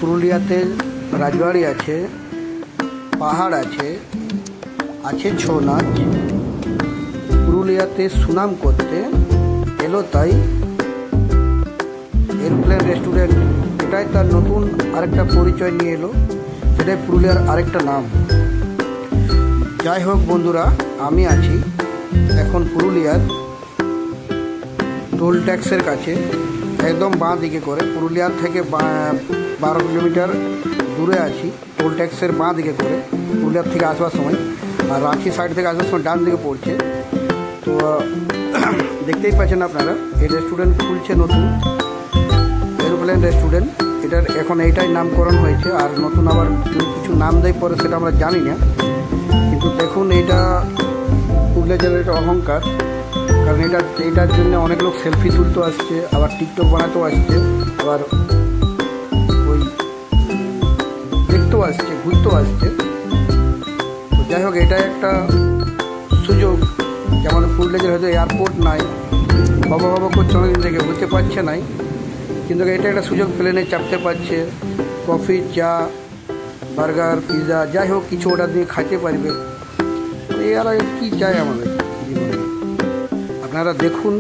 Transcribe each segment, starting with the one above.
পুরুলিয়াতে রাজবাড়ি আছে, পাহাড় আছে, আছে ছৌ নাচ। পুরুলিয়াতে সুনাম করতে এলো তাই এরোপ্লেন রেস্টুরেন্ট। এটাই তার নতুন আরেকটা পরিচয় নিয়ে এলো, সেটাই পুরুলিয়ার আরেকটা নাম। যাই হোক বন্ধুরা, আমি আছি এখন পুরুলিয়ার টোল ট্যাক্সের কাছে, একদম বাঁ দিকে করে। পুরুলিয়ার থেকে 12 কিলোমিটার দূরে আছি, টোল ট্যাক্সের বাঁ দিকে করে পুরুলিয়ার থেকে আসবার সময়। আর রাঁচি সাইড থেকে আসবার সময় ডান দিকে পড়ছে। তো দেখতেই পাচ্ছেন আপনারা, এই রেস্টুরেন্ট খুলছে নতুন, এরোপ্লেন রেস্টুরেন্ট। এটার এখন এইটাই নামকরণ হয়েছে, আর নতুন আবার কিছু নাম দেয় পরে সেটা আমরা জানি না। কিন্তু দেখুন, এটা পুরুলিয়া জেলার একটা অহংকার, কারণ এইটার জন্য অনেক লোক সেলফি তুলতে আসছে, আবার টিকটক বানাতেও আসছে, আবার ওই দেখতেও আসছে, ঘুরতেও আসছে। তো যাই হোক, এটা একটা সুযোগ। যেমন পুরুলিয়া জেলায় হয়তো এয়ারপোর্ট নাই, হব করছে অনেকদিন থেকে, হতে পারছে নাই, কিন্তু এটা একটা সুযোগ, প্লেনে চাপতে পারছে, কফি, চা, বার্গার, পিৎজা যাই হোক কিছু অর্ডার দিয়ে খাইতে পারবে। এর আগে কী চাই আমাদের জীবনে? আপনারা দেখুন,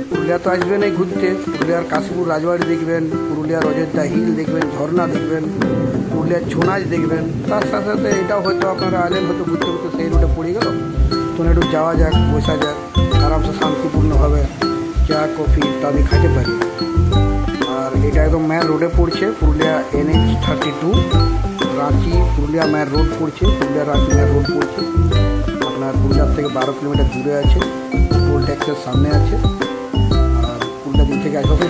পুরুলিয়া তো আসবেন এই ঘুরতে, পুরুলিয়ার কাশীপুর রাজবাড়ি দেখবেন, পুরুলিয়ার অযোধ্যা হিল দেখবেন, ঝর্ণা দেখবেন, পুরুলিয়ার ছৌ নাচ দেখবেন। তার সাথে সাথে এটাও হয়তো আপনারা আলেন, হয়তো ঘুরতে ঘুরতে সেই রুটে পড়ে গেল, তো একটু যাওয়া যাক, বসা যাক, আরামসে শান্তিপূর্ণভাবে চা, কফি ইত্যাদি খাইতে পারি। আর এটা একদম মেন রোডে পড়ছে, Purulia NH 32, Ranchi Purulia main road পড়ছে, পুরুলিয়া রাঁচি মেন রোড পড়ছে। আপনার পুরুলিয়ার থেকে 12 কিলোমিটার দূরে আছে, টোল ট্যাক্সের সামনে আছে। আর পুরুলিয়া দিক থেকে আসবে